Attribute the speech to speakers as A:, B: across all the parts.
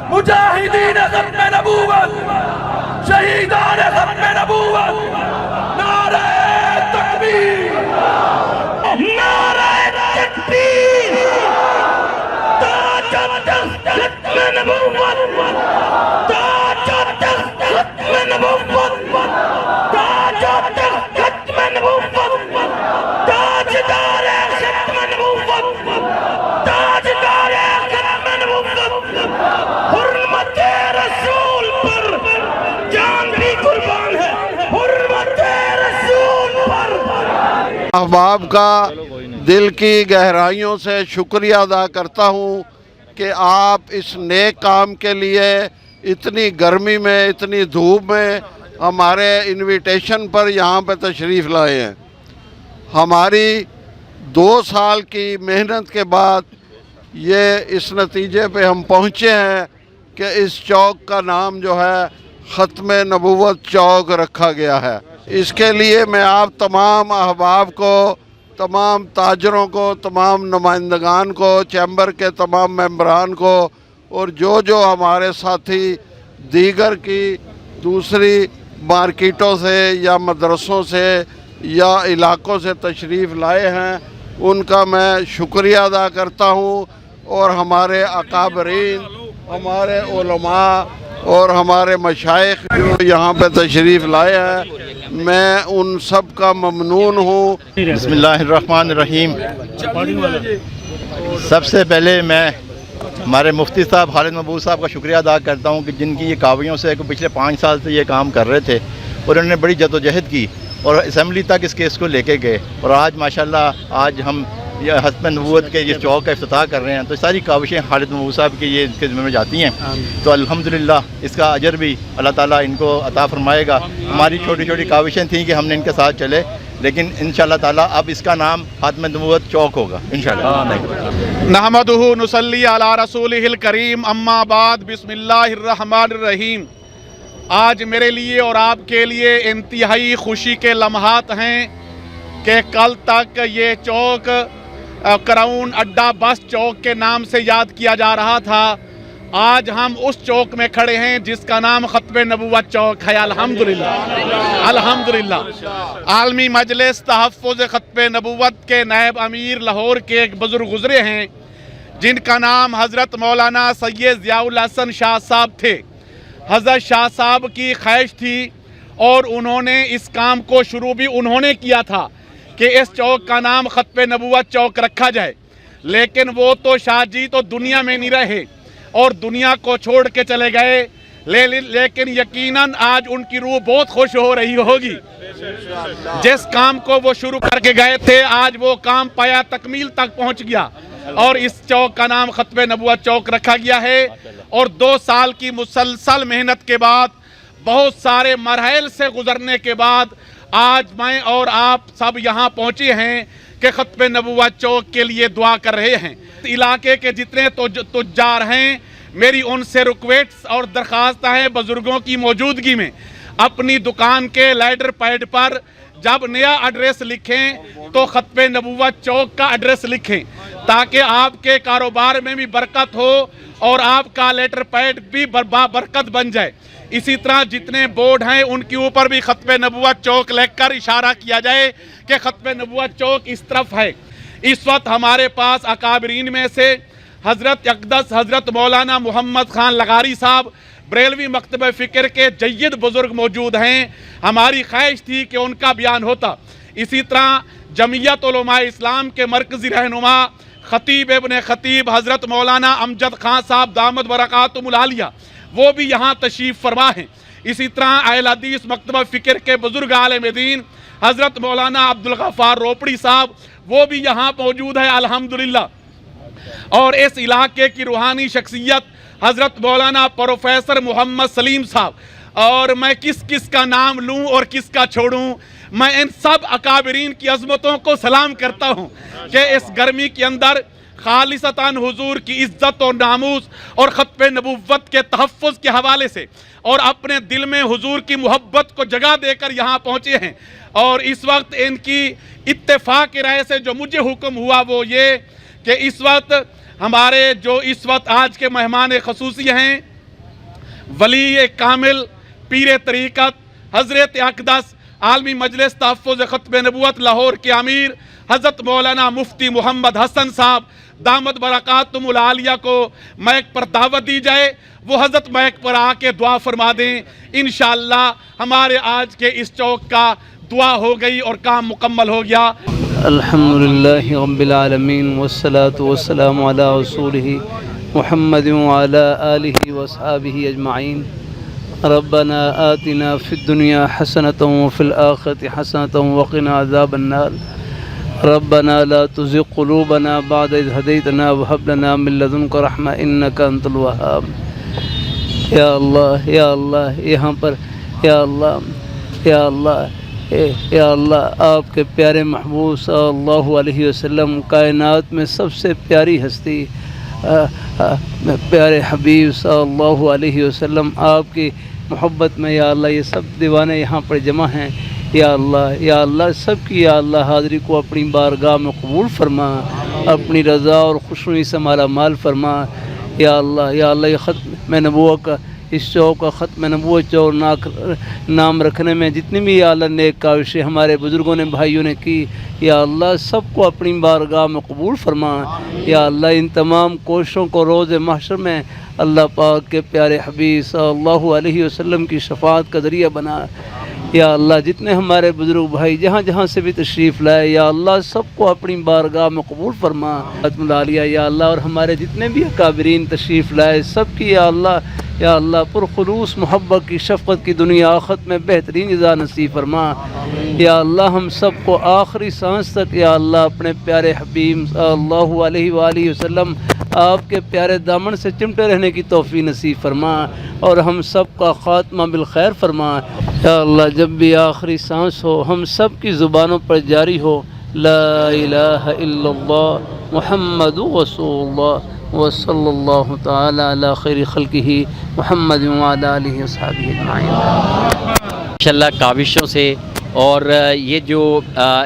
A: मुजाहिदीन ख़त्म नबूवत, शहीदान ख़त्म नबूवत, नारे तकबीर, नारे तकबीर, ताज ख़त्म नबूवत, ताज ख़त्म नबूवत, ताज ख़त्म नबूवत, ताजदार ख़त्म नबूवत, ताजदार ख़त्म नबूवत, हुर्मत रसूल पर जान भी कुर्बान है, हुर्मत रसूल पर।
B: अहबाब का दिल की गहराइयों से शुक्रिया अदा करता हूँ कि आप इस नेक काम के लिए इतनी गर्मी में, इतनी धूप में हमारे इनविटेशन पर यहाँ पे तशरीफ़ लाए हैं। हमारी 2 साल की मेहनत के बाद ये इस नतीजे पे हम पहुँचे हैं कि इस चौक का नाम जो है ख़त्म नबूवत चौक रखा गया है। इसके लिए मैं आप तमाम अहबाब को, तमाम ताजरों को, तमाम नुमाइंदगान को, चैम्बर के तमाम मेंबरान को और जो हमारे साथी दीगर की दूसरी मार्केटों से या मदरसों से या इलाकों से तशरीफ़ लाए हैं, उनका मैं शुक्रिया अदा करता हूँ। और हमारे अकाबरीन, हमारे उलमा और हमारे मशाइख जो यहाँ पे तशरीफ़ लाए हैं, मैं उन सब का ममनून हूँ।
C: बिस्मिल्लाहिर्रहमानिर्रहीम। सबसे पहले मैं हमारे मुफ्ती साहब खालिद महबूब साहब का शुक्रिया अदा करता हूँ कि जिनकी ये कावियों से पिछले 5 साल से ये काम कर रहे थे और उन्होंने बड़ी जद्दोजहद की और असम्बली तक इस केस को लेके गए। और आज माशाल्लाह आज हम ये ख़त्म नबूवत के ये चौक का इफ्तिताह कर रहे हैं, तो सारी काविशें खालिद महबूब साहब की ये इसके ज़िम्मे में जाती हैं। तो अल्हम्दुलिल्लाह इसका अजर भी अल्लाह ताला इनको अता फरमाएगा। हमारी छोटी छोटी काविशें थी कि हमने इनके साथ चले, लेकिन इंशाअल्लाह ताला अब इसका नाम ख़त्म नबूवत चौक होगा इंशाअल्लाह।
D: नहमदुहु नुसल्ली अला रसूलिहिल करीम, अम्मा बाद, बिस्मिल्लाहिर्रहमानिर्रहीम। आज मेरे लिए और आपके लिए इंतहाई खुशी के लम्हात हैं कि कल तक ये चौक क्राउन अड्डा बस चौक के नाम से याद किया जा रहा था। आज हम उस चौक में खड़े हैं जिसका नाम ख़त्म नबूवत चौक है। अल्हम्दुलिल्लाह, अल्हम्दुलिल्लाह। आलमी मजलिस तहफ़्फ़ुज़ ख़त्म नबूवत के नायब अमीर लाहौर के एक बुज़ुर्ग गुज़रे हैं जिनका नाम हज़रत मौलाना सैयद ज़ियाउल हसन शाह साहब थे। हज़रत शाह साहब की ख्वाहिश थी और उन्होंने इस काम को शुरू भी उन्होंने किया था कि इस चौक का नाम ख़त्म नबूवत चौक रखा जाए, लेकिन वो तो शाह जी तो दुनिया में नहीं रहे और दुनिया को छोड़ के चले गए। लेकिन यकीनन आज उनकी रूह बहुत खुश हो रही होगी। जिस काम को वो शुरू करके गए थे आज वो काम पाया तकमील तक पहुंच गया और इस चौक का नाम खत्म नबुव्वत चौक रखा गया है। और 2 साल की मुसलसल मेहनत के बाद, बहुत सारे मरहल से गुजरने के बाद आज मैं और आप सब यहाँ पहुँचे हैं कि खत्म नबुव्वत चौक के लिए दुआ कर रहे हैं। इलाके के जितने तुज्जार हैं, मेरी उनसे रिक्वेस्ट और दरख्वास्त है बुजुर्गों की मौजूदगी में अपनी दुकान के लैडर पैड पर जब नया एड्रेस लिखें तो खत्म नबुव्वत चौक का एड्रेस लिखें ताकि आपके कारोबार में भी बरकत हो और आपका लेटर पैड भी बरकत बन जाए। इसी तरह जितने बोर्ड हैं उनके ऊपर भी खत्म नबुव्वत चौक लिखकर इशारा किया जाए कि खत्म नबुव्वत चौक इस तरफ है। इस वक्त हमारे पास अकाबरीन में से हज़रत अक़दस हज़रत मौलाना मोहम्मद ख़ान लगारी साहब बरेलवी मकतब फ़िक्र के जय्यद बुज़ुर्ग मौजूद हैं। हमारी ख्वाहिश थी कि उनका बयान होता। इसी तरह जमीयत उलमा इस्लाम के मरकज़ी रहनुमा ख़तीब इब्न ख़तीब हज़रत मौलाना अमजद ख़ान साहब दामद बरकातुहुल आलिया वो भी यहाँ तशरीफ़ फरमा हैं। इसी तरह अहल हदीस मकतब फ़िक्र के बुज़ुर्ग आलिम दीन हज़रत मौलाना अब्दुल गफ़ार रोपड़ी साहब वो भी यहाँ मौजूद है अल्हम्दुलिल्लाह। और इस इलाके की रूहानी शख्सियत हज़रत मौलाना प्रोफेसर मोहम्मद सलीम साहब। और मैं किस किस का नाम लूँ और किसका छोड़ूँ, मैं इन सब अकाबरीन की अज़मतों को सलाम करता हूँ कि इस गर्मी के अंदर खालिसतन हुजूर की इज़्ज़त और नामूस और खत्म नबुव्वत के तहफ़्फ़ुज़ के हवाले से और अपने दिल में हुजूर की मोहब्बत को जगह देकर यहाँ पहुँचे हैं। और इस वक्त इनकी इत्तेफाक की राय से जो मुझे हुक्म हुआ वो ये कि इस वक्त हमारे जो इस वक्त आज के मेहमान खसूसी हैं वली कामिल पीर तरीक़त हज़रत अक़दस आलमी मजलिस तहफ़्फ़ुज़ ख़त्म नबुव्वत लाहौर के अमीर हज़रत मौलाना मुफ्ती मोहम्मद हसन साहब दामद बरकातुहुल आलिया को मैक पर दावत दी जाए। वो हज़रत मैक पर आके दुआ फरमा दें। इंशाअल्लाह हमारे आज के इस चौक का दुआ हो गई और काम मुकम्मल हो गया।
E: अल्हम्दुलिल्लाहि रब्बिल आलमीन वस्सलातु वस्सलामु अला रसूलिही मुहम्मदिन व अला आलिहि व अस्हाबिहि अजमाइन। रब्बना आतिना फिद दुनिया हसनतन व फिल आखिरति हसनतन व क़िना अज़ाबन्नार। रब्बना ला तुज़िग़ क़ुलूबना बअद इज़ हदैतना व हब लना मिन लदुनका रहमा इन्नका अंतल वहाब। या अल्लाह यहाँ पर या अल्लाह आपके प्यारे महबूब सल्लल्लाहु अलैहि वसल्लम कायनात में सबसे प्यारी हस्ती प्यारे हबीब सल्लल्लाहु अलैहि वसल्लम आपकी मोहब्बत में या अल्लाह ये सब दीवाने यहाँ पर जमा हैं। या अल्लाह सबकी या अल्लाह हाज़िरी को अपनी बारगाह में कबूल फरमा, अपनी रज़ा और खुशनुई से माला माल फरमा। या अल्लाह ये ख़त्म नबुव्वत का इस चौक का ख़त्म नबुव्वत चौक नाम रखने में जितनी भी या अल्लाह नेक काविशें हमारे बुज़ुर्गों ने भाइयों ने की या अल्लाह सबको अपनी बारगाह में कबूल फरमा। या अल्लाह इन तमाम कोशिशों को रोज़ महशर में अल्लाह पाक के प्यारे हबीब सल्लल्लाहु अलैहि वसल्लम की शफ़ाअत का ज़रिया बना। या अल्लाह जितने हमारे बुज़ुर्ग भाई जहाँ जहाँ से भी तशरीफ़ लाए या अल्लाह सबको अपनी बारगाह में कबूल फरमा आलिया। या अल्लाह और हमारे जितने भी अकाबरीन तशरीफ़ लाए सबकी या अल्लाह पुरखुलूस मोहब्बत की शफ़क़त की दुनिया आखिरत में बेहतरीन इज़ा नसीब फरमा। या अल्लाह हम सबको आखिरी सांस तक या अल्लाह अपने प्यारे हबीब सल्लल्लाहु अलैहि वसल्लम आपके प्यारे दामन से चिमटे रहने की तौफ़ीक़ नसीब फरमा और हम सब का ख़ात्मा बिल खैर फरमा। या अल्लाह जब भी आखिरी सांस हो हम सब की ज़ुबानों पर जारी हो ला इलाहा इल्लल्लाह मुहम्मदुर रसूलुल्लाह व सल्लल्लाहु तआला अला खैरि खल्क़िही मुहम्मदिन व अला आलिहि व अस्हाबिहि अजमाइन।
F: माशाअल्लाह काविशों से और ये जो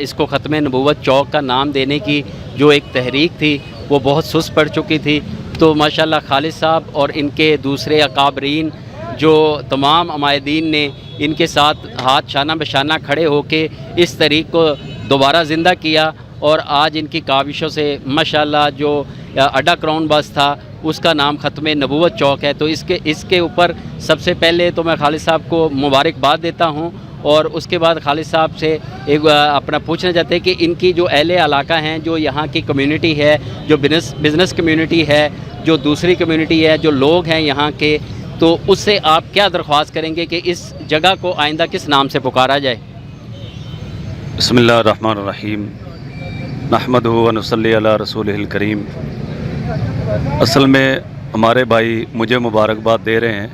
F: इसको ख़त्म नबुव्वत चौक का नाम देने की जो एक तहरीक थी वो बहुत सुस्त पड़ चुकी थी। तो माशाअल्लाह खालिद साहब और इनके दूसरे अकाबरीन जो तमाम अमायदीन ने इनके साथ हाथ शाना बशाना खड़े होके इस तहरीक को दोबारा ज़िंदा किया और आज इनकी काविशों से माशाअल्लाह जो अड्डा क्राउन बस था उसका नाम ख़त्म नबुव्वत चौक है। तो इसके ऊपर सबसे पहले तो मैं खालिद साहब को मुबारकबाद देता हूँ और उसके बाद खालिद साहब से एक अपना पूछना चाहते हैं कि इनकी जो अहले इलाका हैं, जो यहाँ की कम्युनिटी है, जो बिज़नेस कम्युनिटी है, जो दूसरी कम्युनिटी है, जो लोग हैं यहाँ के, تو اس سے آپ کیا درخواست کریں گے کہ اس جگہ کو آئندہ کس نام سے پکارا جائے؟
G: بسم اللہ الرحمن الرحیم نحمدہ و نصلی علی رسولہ الکریم۔ اصل میں ہمارے بھائی مجھے مبارکباد دے رہے ہیں۔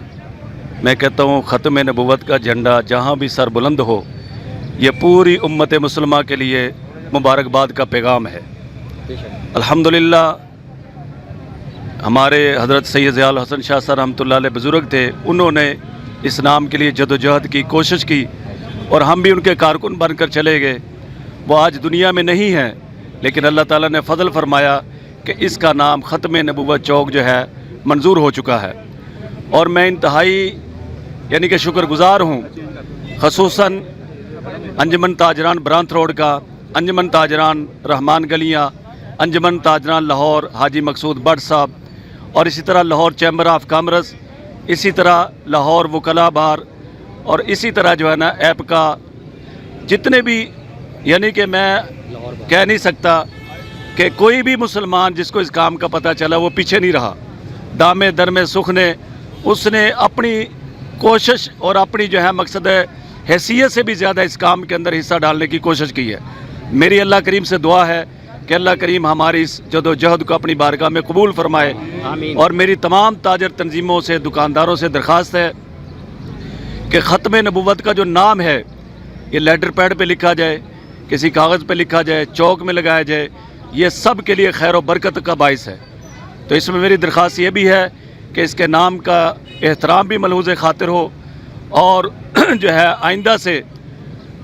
G: میں کہتا ہوں ختم نبوت کا جھنڈا جہاں بھی سر بلند ہو، یہ پوری امت مسلمہ کے لیے مبارکباد کا پیغام ہے۔ الحمدللہ ہمارے حضرت سید ضیاء الحسن شاہ صاحب رحمۃ اللہ علیہ بزرگ تھے، انہوں نے اس نام کے لیے جدوجہد کی، کوشش کی، اور ہم بھی ان کے کارکن بن کر چلے گئے۔ وہ آج دنیا میں نہیں ہیں، لیکن اللہ تعالیٰ نے فضل فرمایا کہ اس کا نام ختم نبوت چوک جو ہے منظور ہو چکا ہے، اور میں انتہائی یعنی کہ شکر گزار ہوں، خصوصاً انجمن تاجران برانت روڈ کا، انجمن تاجران رحمان گلیاں، انجمن تاجران لاہور حاجی مقصود بٹ صاحب، اور اسی طرح لاہور چیمبر آف کامرس، اسی طرح لاہور وکلا بار، اور اسی طرح جو ہے نا ایپ کا، جتنے بھی یعنی کہ میں کہہ نہیں سکتا کہ کوئی بھی مسلمان جس کو اس کام کا پتہ چلا وہ پیچھے نہیں رہا۔ دامے درمے سکھ نے اس نے اپنی کوشش اور اپنی جو ہے مقصد حیثیت سے بھی زیادہ اس کام کے اندر حصہ ڈالنے کی کوشش کی ہے۔ میری اللہ کریم سے دعا ہے کہ اللہ کریم ہماری اس جد و جہد کو اپنی بارگاہ میں قبول فرمائے،
F: آمین۔
G: اور میری تمام تاجر تنظیموں سے، دکانداروں سے درخواست ہے کہ ختم نبوت کا جو نام ہے یہ لیٹر پیڈ پہ لکھا جائے، کسی کاغذ پہ لکھا جائے، چوک میں لگایا جائے، یہ سب کے لیے خیر و برکت کا باعث ہے۔ تو اس میں میری درخواست یہ بھی ہے کہ اس کے نام کا احترام بھی ملحوظ خاطر ہو، اور جو ہے آئندہ سے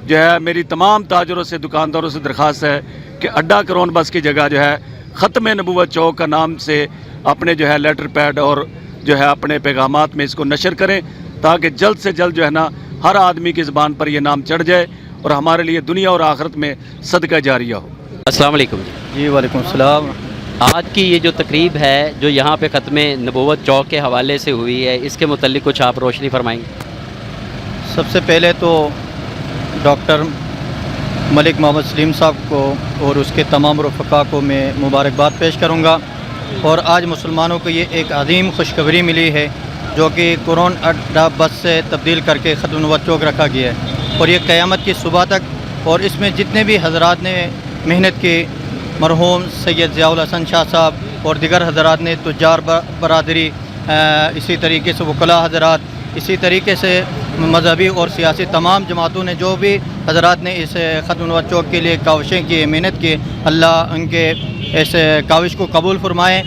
G: جو ہے میری تمام تاجروں سے، دکانداروں سے درخواست ہے کہ اڈا کرون بس کی جگہ جو ہے ختم نبوت چوک کا نام سے اپنے جو ہے لیٹر پیڈ اور جو ہے اپنے پیغامات میں اس کو نشر کریں، تاکہ جلد سے جلد جو ہے نا ہر آدمی کی زبان پر یہ نام چڑھ جائے اور ہمارے لیے دنیا اور آخرت میں صدقہ جاریہ ہو۔
F: السلام علیکم
H: جی وعلیکم السلام۔
F: آج کی یہ جو تقریب ہے جو یہاں پہ ختم نبوت چوک کے حوالے سے ہوئی ہے، اس کے متعلق کچھ آپ روشنی فرمائیں گے؟
H: سب سے پہلے تو ڈاکٹر ملک محمد سلیم صاحب کو اور اس کے تمام رفقا کو میں مبارکباد پیش کروں گا، اور آج مسلمانوں کو یہ ایک عظیم خوشخبری ملی ہے جو کہ کرون اڈا بس سے تبدیل کر کے ختم نبوت چوک رکھا گیا ہے، اور یہ قیامت کی صبح تک، اور اس میں جتنے بھی حضرات نے محنت کی، مرحوم سید ضیاء الحسن شاہ صاحب اور دیگر حضرات نے، تجار برادری، اسی طریقے سے وکلاء حضرات، اسی طریقے سے مذہبی اور سیاسی تمام جماعتوں نے، جو بھی حضرات نے اس ختم نبوت چوک کے لیے کاوشیں کی، محنت کی، اللہ ان کے اس کاوش کو قبول فرمائے۔